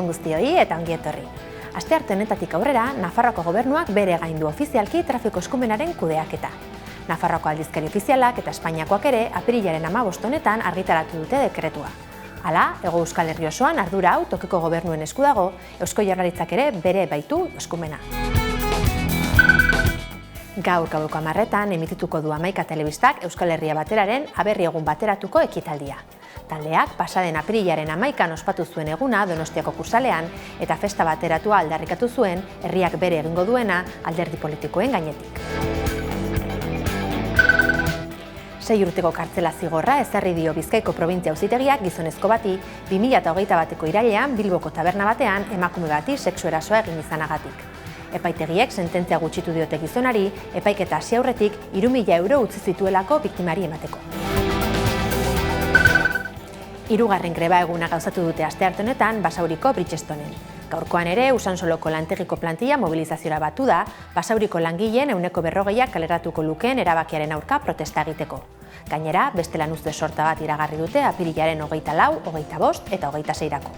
on guztioi eta ongi etorri. Astearte honetatik aurrera, Nafarroako gobernuak bere gain du ofizialki trafiko eskumenaren kudeaketa. Nafarroako aldizkari ofizialak eta Espainiakoak ere apirilaren 15 honetan argitaratu dute dekretua. Hala, Hego Euskal Herri osoan ardura hau tokiko gobernuen esku dago, Eusko Jaurlaritzak ere bere baitu eskumena. Gaur gaueko 10etan emitituko du Hamaika telebistak Euskal Herria Bateraren aberri egun bateratuko ekitaldia. Taldeak pasaden apirilaren 11an ospatu zuen eguna Donostiako kursalean eta festa bateratua aldarrikatu zuen herriak bere egingo duena alderdi politikoen gainetik. 6 urteko kartzela zigorra ezarri dio Bizkaiko probintzia auzitegiak gizonezko bati 2021ko irailean Bilboko taberna batean emakume bati sexu erasoa egin izanagatik. Epaitegiek sententzia gutxitu diote gizonari, epaiketa hasi aurretik 3.000 euro utzi zituelako biktimari emateko. Hirugarren greba eguna gauzatu dute astearte honetan Basauriko Bridgestonen. Gaurkoan ere Usansoloko lantegiko plantilla mobilizaziora batu da, Basauriko langileen 40%ak kaleratuko lukeen erabakiaren aurka protesta egiteko. Gainera, beste lanuzte sorta bat iragarri dute apirilaren 24, 25 eta 26rako.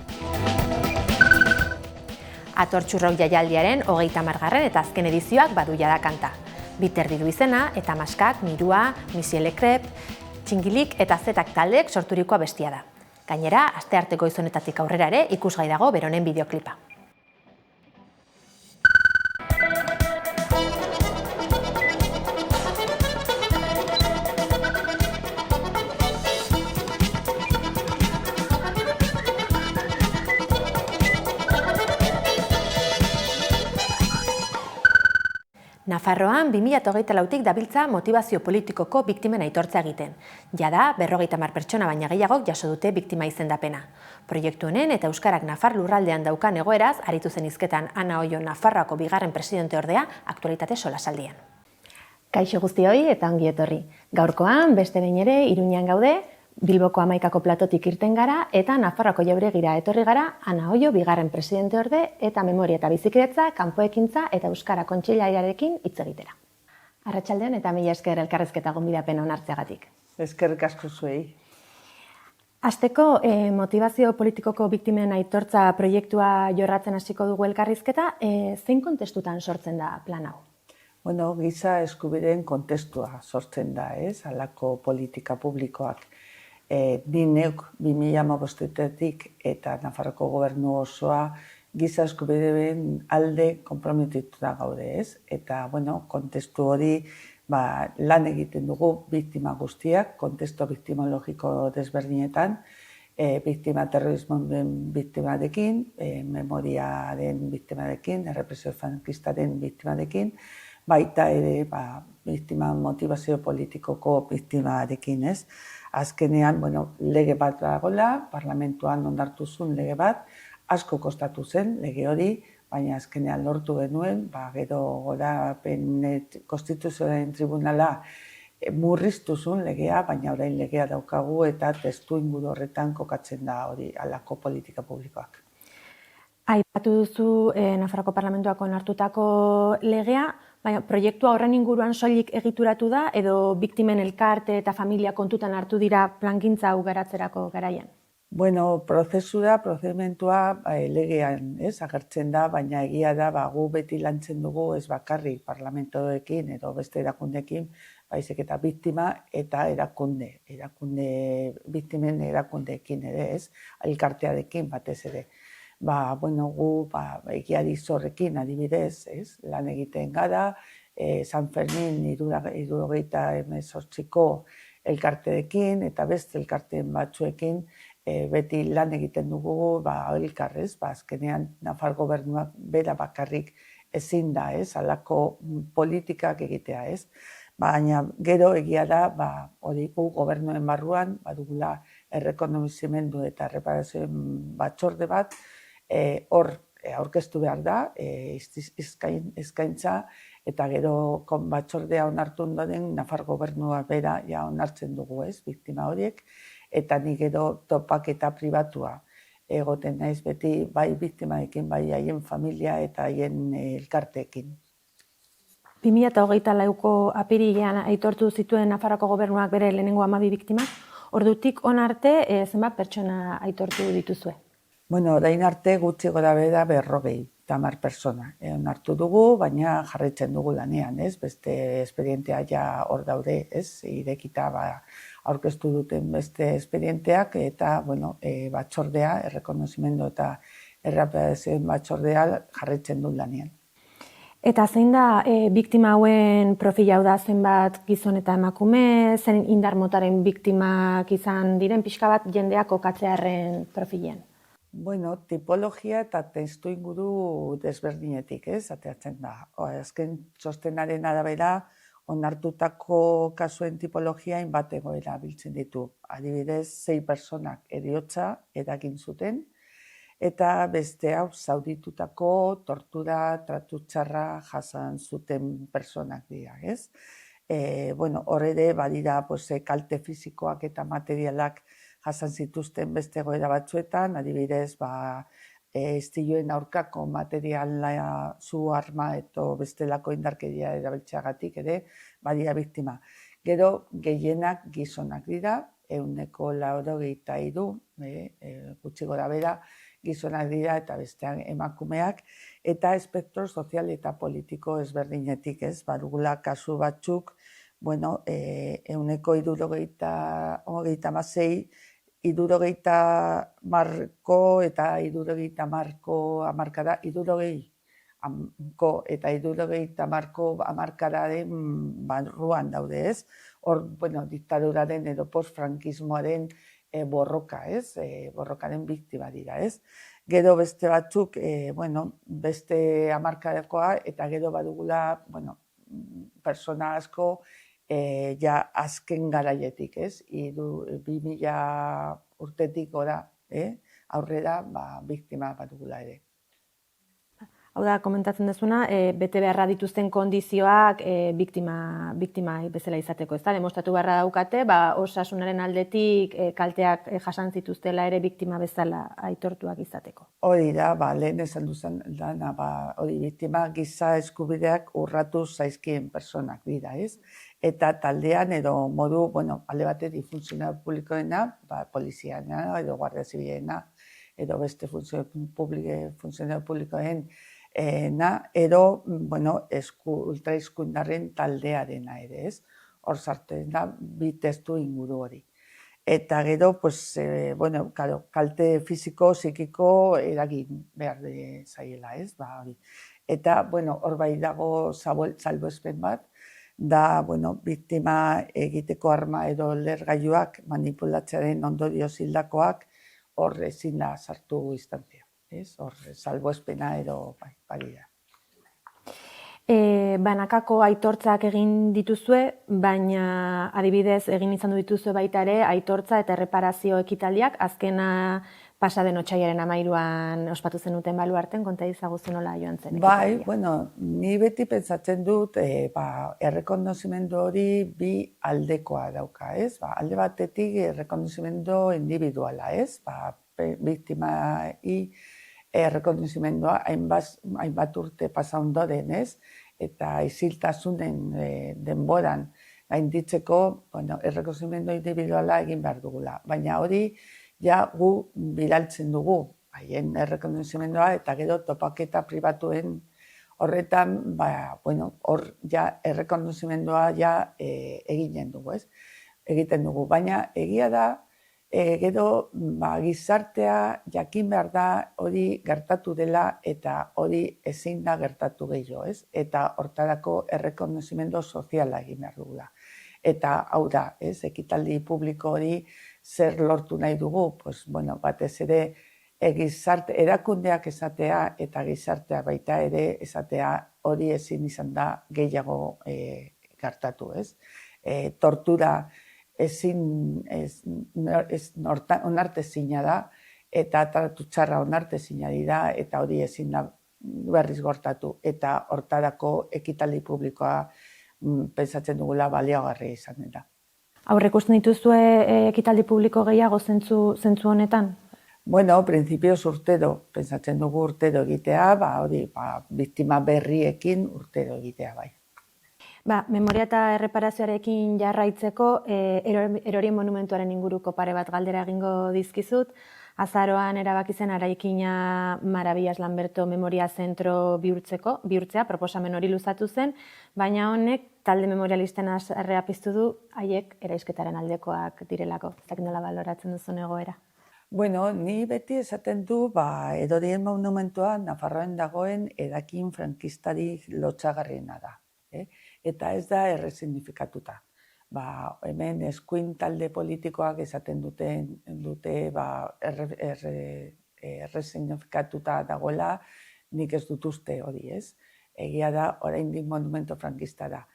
Atortxurrok jaialdiaren 30. eta azken edizioak badu jada kanta. Biterdi du izena eta Maskak, Mirua, Misiele Krep, Txingilik eta Zetak taldeek sorturikoa bestia da. Gainera, astearteko izonetatik aurrera ere ikusgai dago beronen bideoklipa. Nafarroan 2024tik dabiltza motivazio politikoko biktimen aitortza egiten. Jada, 50 pertsona baina gehiagok jaso dute biktima izendapena. Proiektu honen eta Euskarak Nafar lurraldean daukan egoeraz, aritu zen hizketan Ana Oio Nafarroako bigarren presidente ordea aktualitate solasaldian. Kaixo guztioi eta ongi etorri. Gaurkoan, beste behin ere, Iruñean gaude, Bilboko Hamaikako platotik irten gara eta Nafarroako jauregira etorri gara Ana Oio bigarren presidente orde eta memoria eta bizikidetza, kanpoekintza eta Euskara kontseilariarekin hitz egitera. Arratsaldeon eta mila esker elkarrizketa gonbidapena onartzeagatik. Eskerrik asko zuei. Hasteko, motivazio politikoko biktimen aitortza proiektua jorratzen hasiko dugu elkarrizketa, zein kontestutan sortzen da plan hau? Bueno, giza eskubideen kontestua sortzen da, halako politika publikoak. Ni neuk 2015tik eta Nafarroko gobernu osoa giza eskubideen alde konprometituta gaude, Eta, kontestu hori lan egiten dugu biktima guztiak, kontestu biktimologiko desberdinetan, biktima terrorismoen biktimarekin, memoriaren biktimarekin, errepresio frankistaren biktimarekin, baita ere biktima motivazio politikoko biktimarekin, Azkenean, lege bat dagoela, parlamentuan onartu zuen lege bat, asko kostatu zen lege hori, baina azkenean lortu genuen, gero gorapen konstituzioaren tribunala murriztu zuen legea, baina orain legea daukagu eta testu inguru horretan kokatzen da hori halako politika publikoak. Aipatu duzu Nafarroako parlamentuak onartutako legea, baina proiektua horren inguruan soilik egituratu da edo biktimen elkarte eta familia kontutan hartu dira plangintza hau garatzerako garaian? Prozedimentua legean agertzen da, baina egia da gu beti lantzen dugu ez bakarrik parlamentoekin edo beste erakundeekin, baizik eta biktima eta biktimen erakundeekin ere, elkartearekin batez ere. Gu egiari zorrekin adibidez, lan egiten gara, San Fermin 78ko elkarteekin eta beste elkarteen batzuekin beti lan egiten dugu elkarrez, azkenean Nafar gobernuak bera bakarrik ezin da, halako politikak egitea, Baina gero egia da, hori gu gobernuen barruan, badugula errekonomizimendu eta erreparazioen batzorde bat, hor aurkeztu behar da, eskaintza, eta gero batzordea onartu ondoren Nafar gobernua bera onartzen dugu, biktima horiek, eta ni gero topaketa pribatua egoten naiz beti bai biktimaekin, bai haien familia eta haien elkarteekin. 2024ko apirilean aitortu zituen Nafarroako gobernuak bere lehenengo 12 biktimak, ordutik hona arte zenbat pertsona aitortu dituzue? Bueno, orain arte gutxi gora behera 50 persona. Onartu dugu, baina jarraitzen dugu lanean, ez? Beste espedientea ja hor daude, ez? Irekita aurkeztu duten beste espedienteak eta, bueno, batzordea, errekonozimendu eta erreparazioen batzordea jarraitzen du lanean. Eta zein da biktima hauen profila, hau da zenbat gizon eta emakume, zen indar motaren biktimak izan diren pixka bat jendeak kokatzearen profilen? Bueno, tipologia eta testu inguru desberdinetik, ez, ateratzen da. Azken txostenaren arabera, onartutako kasuen tipologia hainbat egoera biltzen ditu. Adibidez, 6 personak heriotza eragin zuten, eta beste hau zauritutako tortura, tratu txarra jasan zuten personak dira, ez? Bueno, hor ere badira kalte fisikoak eta materialak jasan zituzten beste egoera batzuetan, adibidez, istiluen aurkako materiala, zu arma eta bestelako indarkeria erabiltzeagatik ere badira biktima. Gero gehienak gizonak dira, 83%, gutxi gora bera, gizonak dira eta bestean emakumeak, eta espektro sozial eta politiko ezberdinetik, ez? Badugula kasu batzuk, bueno, 76%, 70 eta 70 hamarkada, 70ko eta 70ko hamarkadaren barruan daude, ez? Hor, bueno, diktaduraren edo post-frankismoaren borroka, ez? Borrokaren biktima dira, ez? Gero beste batzuk, bueno, beste hamarkadakoa eta gero badugula, bueno, persona asko ja azken garaietik, ez? 2000 urtetik gora, aurrera, biktima badugula ere. Hau da, komentatzen dezuna, bete beharra dituzten kondizioak biktima bezala izateko, ez da? Demostratu beharra daukate, osasunaren aldetik kalteak jasan zituztela ere biktima bezala aitortuak izateko. Hori da, lehen esan duzen dana, hori biktima giza eskubideak urratu zaizkien personak dira, ez? Eta taldean edo modu, bueno, alde batetik funtzionario publikoena, poliziana edo guardia zibilena, edo beste funtzionario publikoen edo, bueno, ultraizkundarren taldearena ere, ez? Hor sartzen da, bi testu inguru hori. Eta gero, bueno, kalte fisiko, psikiko eragin behar zaiela, ez? Hori. Eta, bueno, hor bai dago salbuespen bat, da, bueno, biktima egiteko arma edo lehergailuak manipulatzearen ondorioz hildakoak hor ezin da sartu instantzia. Hor salbuespena edo balira. Banakako aitortzak egin dituzue, baina adibidez egin izan dituzue baita ere aitortza eta erreparazio ekitaldiak, azkena pasaden otsailaren 13an ospatu zenuten baluarten, konta izaguzu nola joan zen ekitaldia. Bueno, ni beti pentsatzen dut errekonozimendu hori bi aldekoa dauka, ez? Alde batetik errekonozimendu individuala, ez? Biktimai errekonozimendua hainbat urte pasa ondoren, ez? Eta isiltasunen denboran gainditzeko, bueno, errekonozimendu individuala egin behar dugula. Baina hori ja gu bidaltzen dugu, haien errekonozimendua eta gero topaketa pribatuen horretan, bueno, hor ja errekonozimendua ja egiten dugu, ez? Egiten dugu, baina egia da, gero gizartea jakin behar da hori gertatu dela eta hori ezin da gertatu gehiago, ez? Eta hortarako errekonozimendu soziala egin behar dugula. Eta hau da, ez? Ekitaldi publiko hori zer lortu nahi dugu, bueno, batez ere erakundeak esatea eta gizartea baita ere esatea hori ezin izan da gehiago gertatu, ez? Tortura onartezina da, eta tratu txarra onartezina dira, eta hori ezin da berriz gertatu. Eta hortarako ekitaldi publikoa pentsatzen dugula baliagarria izan da. Aurreikusten dituzue ekitaldi publiko gehiago zentzu honetan? Bueno, printzipioz urtero, pentsatzen dugu urtero egitea, hori biktima berriekin urtero egitea bai. Memoria eta erreparazioarekin jarraitzeko, erori monumentuaren inguruko pare bat galdera egingo dizkizut. Azaroan erabaki zen Araikina Marabillas Lamberto Memoria Zentro bihurtzea, proposamen hori luzatu zen, baina honek talde memorialisten haserrea piztu du haiek eraisketaren aldekoak direlako. Ez dakit nola baloratzen duzun egoera. Bueno, ni beti esaten du, Edorien monumentua Nafarroan dagoen edakin frankistarik lotsagarriena da. Eta ez da erresignifikatuta. Hemen eskuin talde politikoak esaten dute erresignifikatuta dagoela, nik ez dut uste hori, ez? Egia da, oraindik monumento frankista da.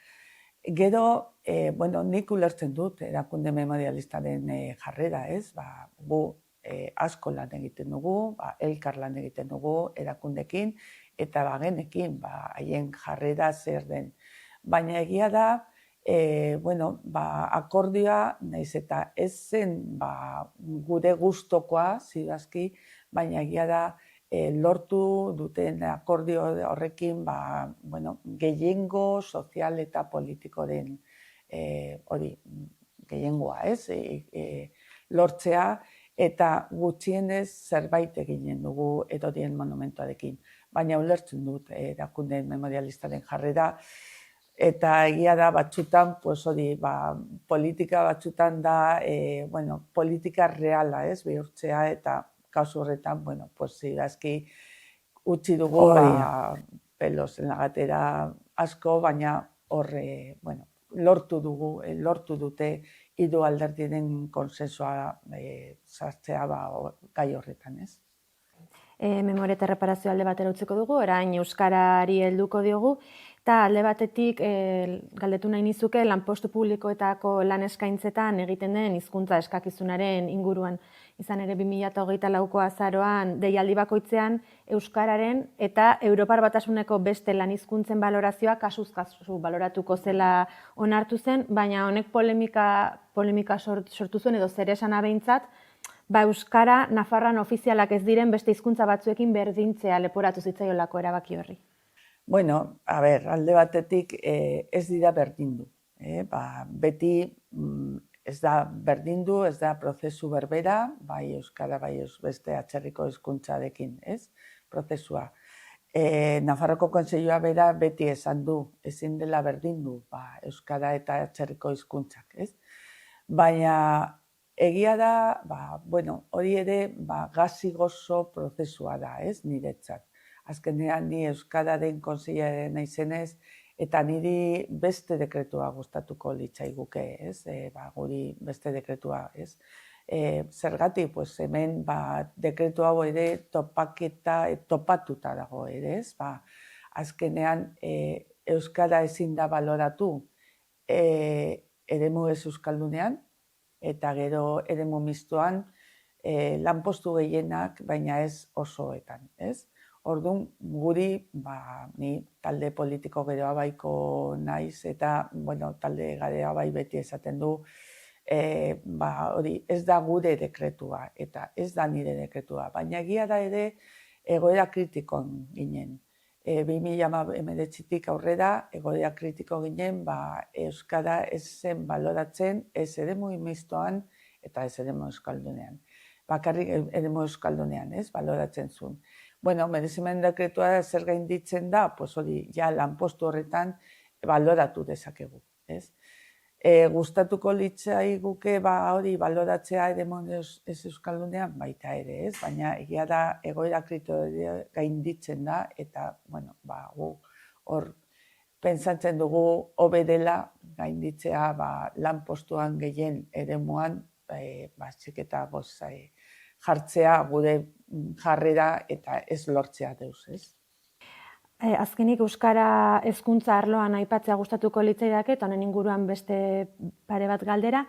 Gero, nik ulertzen dut erakunde memorialistaren jarrera, ez? Gu asko lan egiten dugu, elkar lan egiten dugu erakundekin, eta genekin, haien jarrera zer den. Baina egia da, akordioa, nahiz eta ez zen gure gustokoa, zirazki, baina egia da, lortu duten akordio horrekin, gehiengo sozial eta politiko den hori, gehiengoa, ez? Lortzea, eta gutxienez zerbait eginen dugu Edorien monumentuarekin. Baina ulertzen dut erakunde memorialistaren jarrera, eta egia da batzutan, politika batzutan da, politika reala, ez, bihurtzea, eta kasu horretan, zirazki utzi dugu pelos en la gatera asko, baina horre, lortu dute hiru alderdien konsensua sartzea gai horretan, ez? Memoria eta erreparazio alde batera utziko dugu, orain euskarari helduko diogu, eta alde batetik galdetu nahi nizuke lanpostu publikoetako lan eskaintzetan egiten den hizkuntza eskakizunaren inguruan. Izan ere 2024ko azaroan deialdi bakoitzean euskararen eta Europar Batasuneko beste lan hizkuntzen balorazioa kasuz kasu baloratuko zela onartu zen, baina honek polemika sortu zuen edo zer esana behintzat, euskara Nafarroan ofizialak ez diren beste hizkuntza batzuekin berdintzea leporatu zitzaiolako erabaki horri. Alde batetik ez dira berdindu. Beti ez da berdindu, ez da prozesu berbera, bai euskara, bai beste atzerriko hizkuntzarekin, ez? Prozesua. Nafarroko Kontseilua bera beti esan du, ezin dela berdindu, euskara eta atzerriko hizkuntzak, ez? Baina egia da, hori ere gazi gozo prozesua da, ez, niretzat. Azkenean ni euskararen konseilare naizenez, eta niri beste dekretua gustatuko litzaiguke, ez, guri beste dekretua, ez. Zergatik, hemen dekretu hau ere topatuta dago ere, ez. Azkenean euskara ezin da baloratu eremu ez euskaldunean, eta gero eremu mistoan lanpostu gehienak, baina ez osoetan, ez? Orduan, guri, ni talde politiko Geroa Baiko naiz, eta, talde Geroa Bai beti esaten du, hori ez da gure dekretua, eta ez da nire dekretua, baina egia da ere egoera kritikon ginen. 2019tik aurrera egoera kritiko ginen, euskara ez zen baloratzen, ez eremu mistoan eta ez eremu euskaldunean. Bakarrik eremu euskaldunean, ez, baloratzen zuen. Merezimen dekretua zer gainditzen da, hori, lanpostu horretan baloratu dezakegu, ez? Gustatuko litzaiguke hori baloratzea eremu ez euskaldunean baita ere, ez? Baina egia da egoera kritikoa gainditzen da, eta, gu hor pentsatzen dugu hobe dela gainditzea lanpostuan gehien eremuan, txiketa jartzea gure jarrera eta ez lortzea deuz, ez? Azkenik euskara hezkuntza arloan aipatzea gustatuko litzaidake, eta honen inguruan beste pare bat galdera.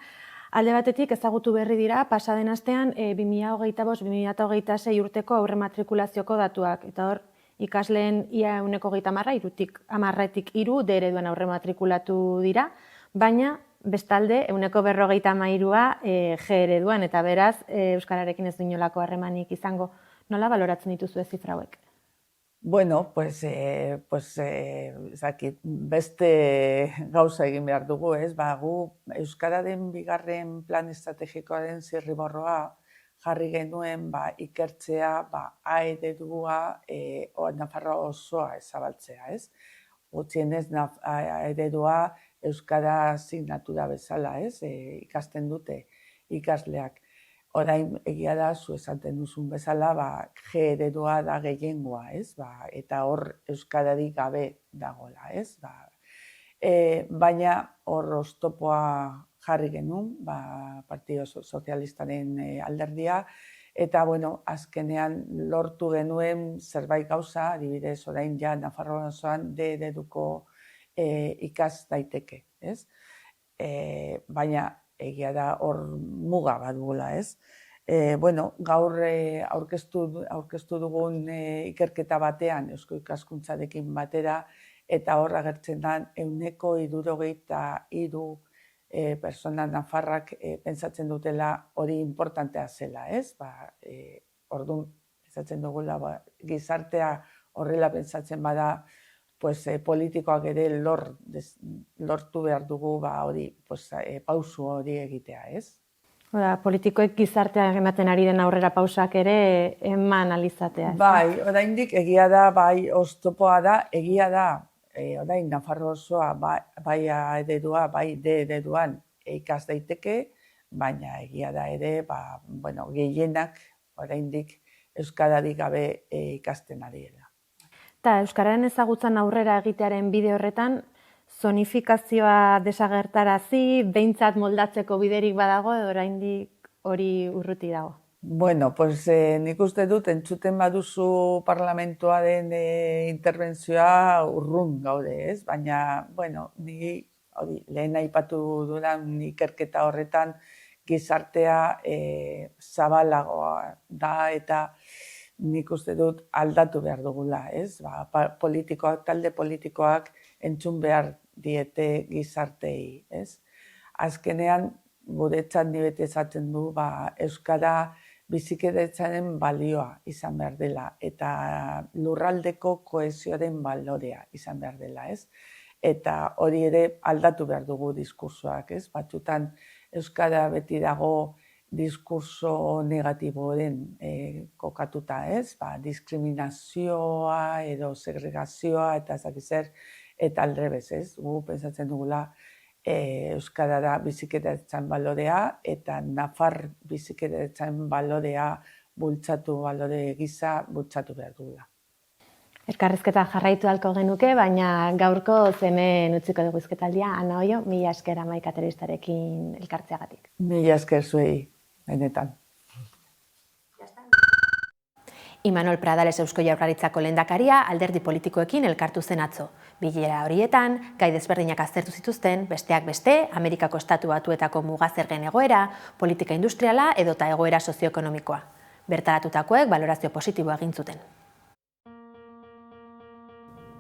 Alde batetik ezagutu berri dira, pasaden astean 2025-2026 urteko aurrematrikulazioko datuak, eta hor ikasleen ia 30%, 10-3 D ereduan aurrematrikulatu dira, baina bestalde 43%a G ereduan, eta beraz euskararekin ez du inolako harremanik izango. Nola baloratzen dituzu ez zifra hauek? Beste gauza egin behar dugu, ez? Gu euskararen bigarren plan estrategikoaren zirriborroa jarri genuen ikertzea A eredua Nafarroa osoa ezabaltzea, ez? Gutxienez A eredua euskara asignatura bezala, ez? Ikasten dute ikasleak. Orain egia da, zu esaten duzun bezala, G eredua da gehiengoa, ez? Eta hor euskararik gabe dagoela, ez? Baina hor oztopoa jarri genuen, Partido Sozialistaren alderdia, eta, azkenean lortu genuen zerbait gauza, adibidez, orain ja Nafarroa osoan D ereduko ikas daiteke, ez? Baina egia da hor muga bat dugula, ez? Gaur aurkeztu dugun ikerketa batean, Eusko Ikaskuntzarekin batera, eta hor agertzen da 73% persona nafarrak pentsatzen dutela hori importantea zela, ez? Orduan, pentsatzen dugula, gizartea horrela pentsatzen bada, politikoak ere lortu behar dugu pausu hori egitea, ez? Politikoek gizartea ematen ari den aurrera pausak ere eman alizatea. Bai, oraindik egia da, oztopoa da, egia da, orain Nafarroa osoa, bai A eredua, bai D ereduan ikas daiteke, baina egia da ere, gehienak oraindik euskararik gabe ikasten ari dela. Eta euskararen ezagutzan aurrera egitearen bide horretan, zonifikazioa desagertarazi, behintzat moldatzeko biderik badago, edo oraindik hori urruti dago? Nik uste dut, entzuten baduzu parlamentuaren interbentzioa urrun gaude, ez? Baina, ni lehen aipatu dudan ikerketa horretan gizartea zabalagoa da eta nik uste dut aldatu behar dugula, ez? Talde politikoak entzun behar diete gizartei, ez? Azkenean, guretzat nibete esaten du, euskara bizikidetzaren balioa izan behar dela eta lurraldeko kohesioaren balorea izan behar dela, ez? Eta hori ere aldatu behar dugu diskursoak, ez? Batzutan euskara beti dago diskurso negatiboren kokatuta, ez? Diskriminazioa edo segregazioa eta zer, eta aldrebez, ez? Gu pentsatzen dugula euskara da bizikidetzaen balorea eta nafar bizikidetzaen balorea balore gisa bultzatu behar dugula. Elkarrizketa jarraitu halko genuke, baina gaurko hemen utziko dugu hizketaldia. Ana Oio, mila esker Hamaika telebistarekin elkartzeagatik. Mila esker zuei, benetan. Imanol Pradales Eusko Jaurlaritzako lehendakaria alderdi politikoekin elkartu zen atzo. Bilera horietan, gai desberdinak aztertu zituzten, besteak beste, Amerikako Estatu Batuetako mugazergen egoera, politika industriala edota egoera sozioekonomikoa. Bertaratutakoek balorazio positiboa egin zuten.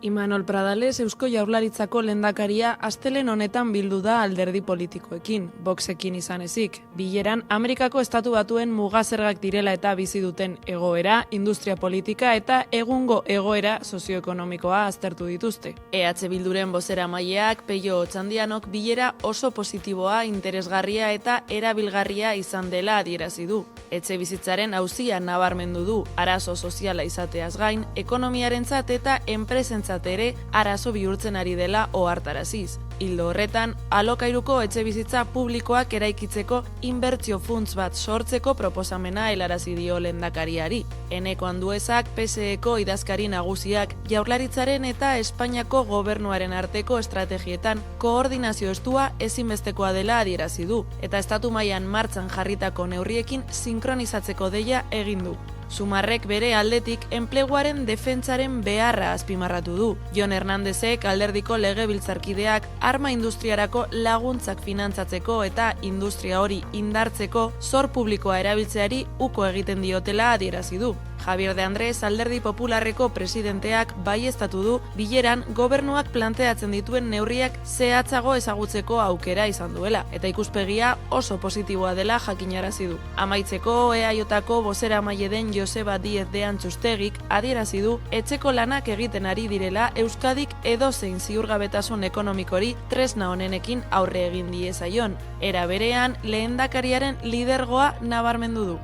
Imanol Pradales Eusko Jaurlaritzako lehendakaria astelehen honetan bildu da alderdi politikoekin, Voxekin izan ezik. Bileran, Amerikako Estatu Batuen mugazergak direla eta bizi duten egoera, industria politika eta egungo egoera sozioekonomikoa aztertu dituzte. EH Bilduren bozeramaileak Peio Otxandianok bilera oso positiboa, interesgarria eta erabilgarria izan dela adierazi du. Etxebizitzaren auzia nabarmendu du, arazo soziala izateaz gain, ekonomiarentzat eta enpresentzat ere arazo bihurtzen ari dela ohartaraziz. Ildo horretan, alokairuko etxebizitza publikoak eraikitzeko inbertsio funts bat sortzeko proposamena helarazi dio lehendakariari. Eneko Anduezak PSEko idazkari nagusiak Jaurlaritzaren eta Espainiako gobernuaren arteko estrategietan koordinazio estua ezinbestekoa dela adierazi du, eta estatu mailan martxan jarritako neurriekin sinkronizatzeko deia egin du. Sumarrek bere aldetik enpleguaren defentsaren beharra azpimarratu du. Jon Hernandezek alderdiko legebiltzarkideak arma industriarako laguntzak finantzatzeko eta industria hori indartzeko zor publikoa erabiltzeari uko egiten diotela adierazi du. Javier de Andrés alderdi popularreko presidenteak baieztatu du bileran gobernuak planteatzen dituen neurriak zehatzago ezagutzeko aukera izan duela, eta ikuspegia oso positiboa dela jakinarazi du. Amaitzeko EAJko bozeramaile den Joseba Díez de Antxustegik adierazi du etxeko lanak egiten ari direla Euskadik edozein ziurgabetasun ekonomikori tresna honenekin aurre egin diezaion. Era berean, lehendakariaren lidergoa nabarmendu du.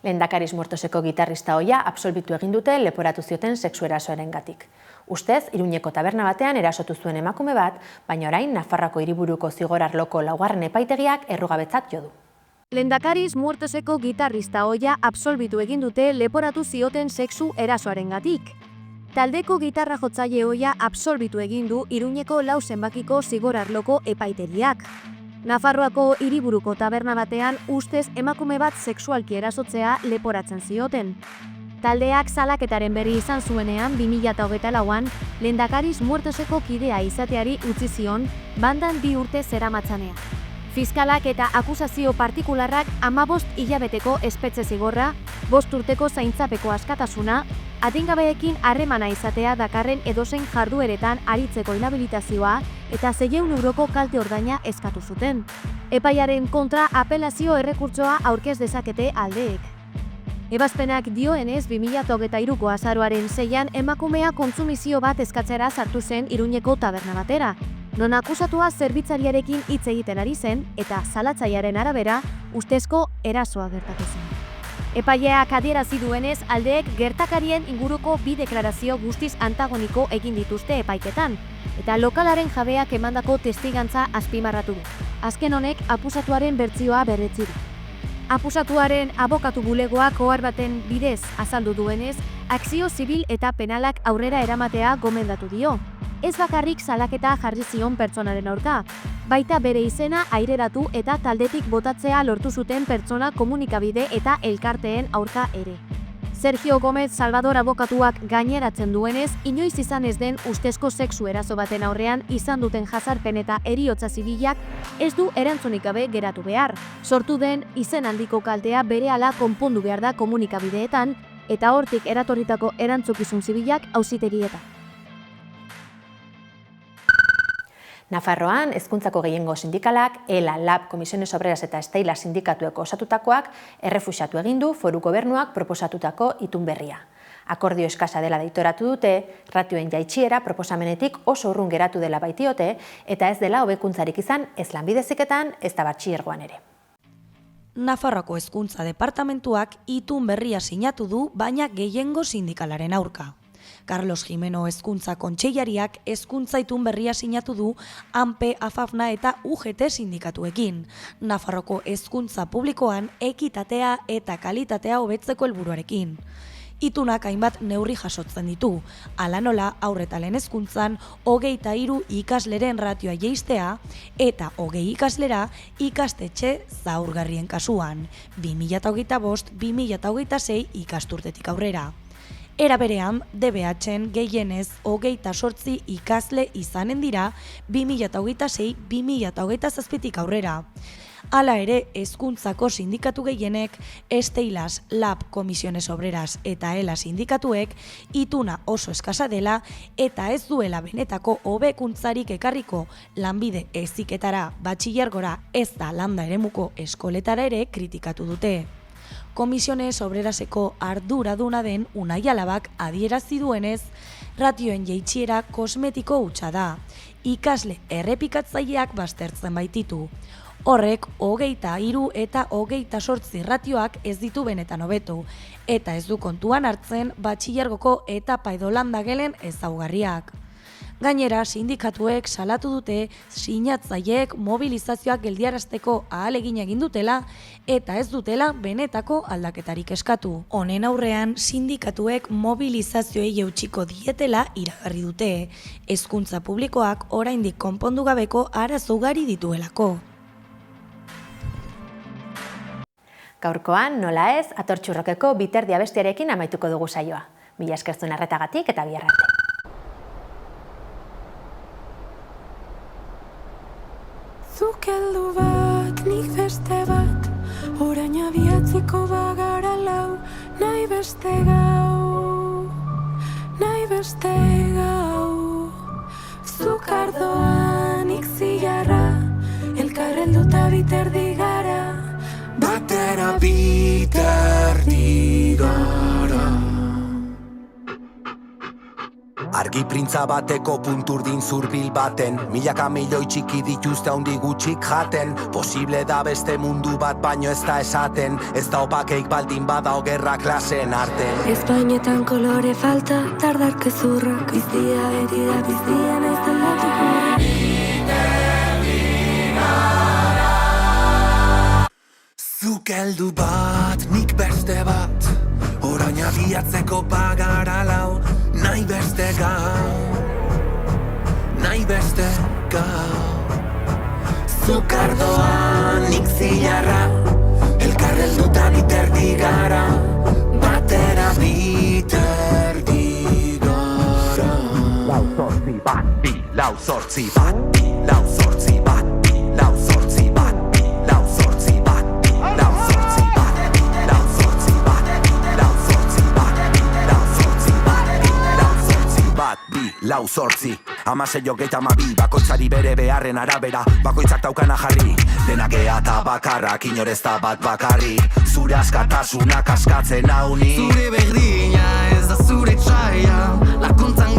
Lehendakariz Muertoseko gitarrista ohia absolbitu egin dute leporatu zioten sexu erasoarengatik. Ustez, Iruñeko taberna batean erasotu zuen emakume bat, baina orain Nafarroako hiriburuko zigor arloko laugarren epaitegiak errugabetzat jo du. Lehendakariz Muertoseko gitarrista ohia absolbitu egin dute leporatu zioten sexu erasoarengatik. Taldeko gitarra jotzaile ohia absolbitu egin du Iruñeko lau zenbakiko zigor arloko epaitegiak. Nafarroako hiriburuko taberna batean ustez emakume bat sexualki erasotzea leporatzen zioten. Taldeak salaketaren berri izan zuenean 2024an Lehendakariz Muertoseko kidea izateari utzi zion bandan 2 urte zeramatzanean. Fiskalak eta akusazio partikularrak 15 hilabeteko espetxe zigorra, 5 urteko zaintzapeko askatasuna, adingabeekin harremana izatea dakarren edozein jardueretan aritzeko inhabilitazioa eta 600 euroko kalte ordaina eskatu zuten. Epaiaren kontra apelazio errekurtsoa aurkez dezakete aldeek. Ebazpenak dioenez 2023ko azaroaren 6an emakumea kontsumizio bat eskatzera sartu zen Iruñeko taberna batera, non akusatua zerbitzariarekin hitz egiten ari zen eta salatzailearen arabera ustezko erasoa gertatu zen. Epaileak adierazi duenez aldeek gertakarien inguruko 2 deklarazio guztiz antagoniko egin dituzte epaiketan, eta lokalaren jabeak emandako testigantza azpimarratu du. Azken honek akusatuaren bertsioa berretsi du. Akusatuaren abokatu bulegoak ohar baten bidez azaldu duenez, akzio zibil eta penalak aurrera eramatea gomendatu dio. Ez bakarrik salaketa jarri zion pertsonaren aurka, baita bere izena aireratu eta taldetik botatzea lortu zuten pertsona komunikabide eta elkarteen aurka ere. Sergio Gómez Salvador abokatuak gaineratzen duenez, inoiz izan ez den ustezko sexu eraso baten aurrean izan duten jazarpen eta heriotza zibilak ez du erantzunik gabe geratu behar. Sortu den izen handiko kaltea berehala konpondu behar da komunikabideetan eta hortik eratorritako erantzukizun zibilak auzitegietan. Nafarroan, hezkuntzako gehiengo sindikalak, ELA, LAB, Comisiones Obreras eta Esteila sindikatuek osatutakoak errefuxatu egin du foru gobernuak proposatutako itun berria. Akordio eskasa dela deitoratu dute, ratioen jaitsiera proposamenetik oso urrun geratu dela baitiote eta ez dela hobekuntzarik izan ez lanbide heziketan ez da batxilergoan ere. Nafarroako hezkuntza departamentuak itun berria sinatu du, baina gehiengo sindikalaren aurka. Carlos Jimeno hezkuntza kontseilariak hezkuntza itun berria sinatu du ANPE, AFAFNA eta UGT sindikatuekin. Nafarroko hezkuntza publikoan ekitatea eta kalitatea hobetzeko helburuarekin. Itunak hainbat neurri jasotzen ditu, hala nola haur eta lehen hezkuntzan 23 ikasleren ratioa jaistea eta 20 ikaslera ikastetxe zaurgarrien kasuan, 2025-2026 ikasturtetik aurrera. Era berean, DBH-en gehienez 28 ikasle izanen dira 2026-2027tik aurrera. Hala ere, hezkuntzako sindikatu gehienek, Esteilas, LAB, Comisiones Obreras eta ELA sindikatuek ituna oso eskasa dela eta ez duela benetako hobekuntzarik ekarriko lanbide heziketara, batxilergora ez da landa eremuko eskoletara ere kritikatu dute. Comisiones Obreraseko arduraduna den Unai Alabak adierazi duenez, ratioen jaitsiera kosmetiko hutsa da. Ikasle errepikatzaileak baztertzen baititu. Horrek 23 eta 28 ratioak ez ditu benetan hobetu, eta ez du kontuan hartzen batxilergoko etapa edo landagelen ezaugarriak. Gainera, sindikatuek salatu dute sinatzaileek mobilizazioak geldiarazteko ahalegin egin dutela eta ez dutela benetako aldaketarik eskatu. Honen aurrean, sindikatuek mobilizazioei eutsiko dietela iragarri dute. Hezkuntza publikoak oraindik konpondu gabeko arazo ugari dituelako. Gaurkoan, nola ez, Atortxurrokeko Biterdi abestiarekin amaituko dugu saioa. Mila esker zuen arretagatik eta bihar arte. Zuk heldu bat, nik beste bat, orain abiatzeko bagara lau, nahi beste gau, nahi beste gau. Zuk ardoa, nik zigarra, elkar helduta biterdi gara, batera biterdi gara. Argi Argi printza bateko punturdin zurbil baten, milaka milioi txiki dituzte handi gutxik jaten. Posible da beste mundu bat baino ez da esaten, ez da opakeik baldin bada ogerra klasen arten. Espainetan kolore falta, dardarke zurrak, biztia beti da biztia naiz aldatuko. Zuk heldu bat, nik beste bat, orain abiatzeko bagara lau. Nahi beste gau, nahi beste gau. Zuk ardoa, nik zilarra, elkar helduta biterdi gara, batera biterdi gara. Lau zortzi bat, bi, lau zortzi bat, bi, lau zortzi bat, bi, lau zortzi bat, bi, lau zortzi bat, bi, lau zortzi bat, bi, lau zortzi bat, bi, lau zortzi bat, bi, lau zortzi bat, bi, lau zortzi bat, bi, lau zortzi. Hamasei hogeita hamabi, bakoitzari bere beharren arabera, bakoitzak daukana jarri. Denak ea eta bakarrak, inorez da bat bakarrik. Zure askatasunak askatzen hauni. Zure berdina ez da zure txaia, lakuntzan